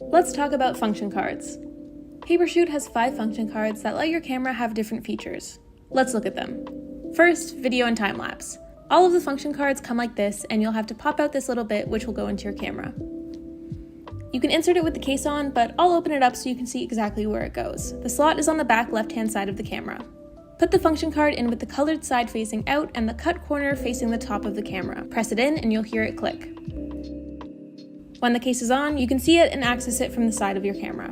Let's talk about function cards. Papershoot has 5 function cards that let your camera have different features. Let's look at them. First, video and time-lapse. All of the function cards come like this, and you'll have to pop out this little bit which will go into your camera. You can insert it with the case on, but I'll open it up so you can see exactly where it goes. The slot is on the back left-hand side of the camera. Put the function card in with the colored side facing out and the cut corner facing the top of the camera. Press it in and you'll hear it click. When the case is on, you can see it and access it from the side of your camera.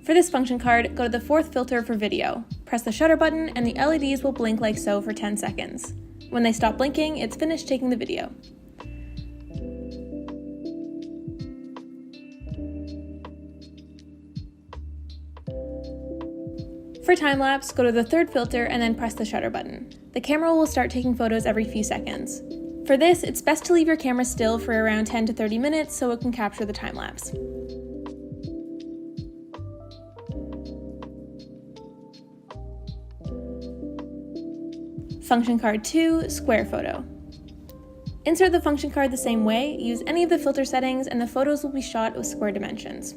For this function card, go to the 4th filter for video. Press the shutter button and the LEDs will blink like so for 10 seconds. When they stop blinking, it's finished taking the video. For time-lapse, go to the 3rd filter and then press the shutter button. The camera will start taking photos every few seconds. For this, it's best to leave your camera still for around 10 to 30 minutes so it can capture the time-lapse. Function card 2, square photo. Insert the function card the same way, use any of the filter settings, and the photos will be shot with square dimensions.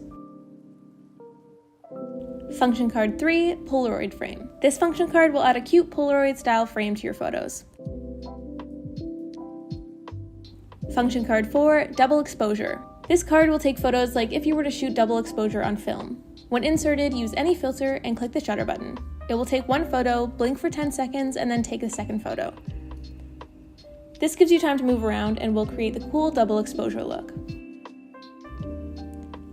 Function card 3, Polaroid frame. This function card will add a cute Polaroid style frame to your photos. Function card 4, double exposure. This card will take photos like if you were to shoot double exposure on film. When inserted, use any filter and click the shutter button. It will take one photo, blink for 10 seconds, and then take the second photo. This gives you time to move around and will create the cool double exposure look.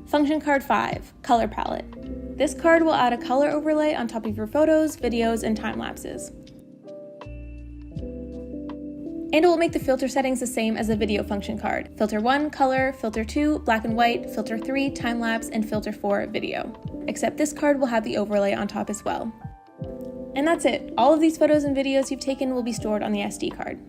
Function card 5, color palette. This card will add a color overlay on top of your photos, videos, and time-lapses. And it will make the filter settings the same as the video function card. Filter 1, color, filter 2, black and white, filter 3, time-lapse, and filter 4, video. Except this card will have the overlay on top as well. And that's it. All of these photos and videos you've taken will be stored on the SD card.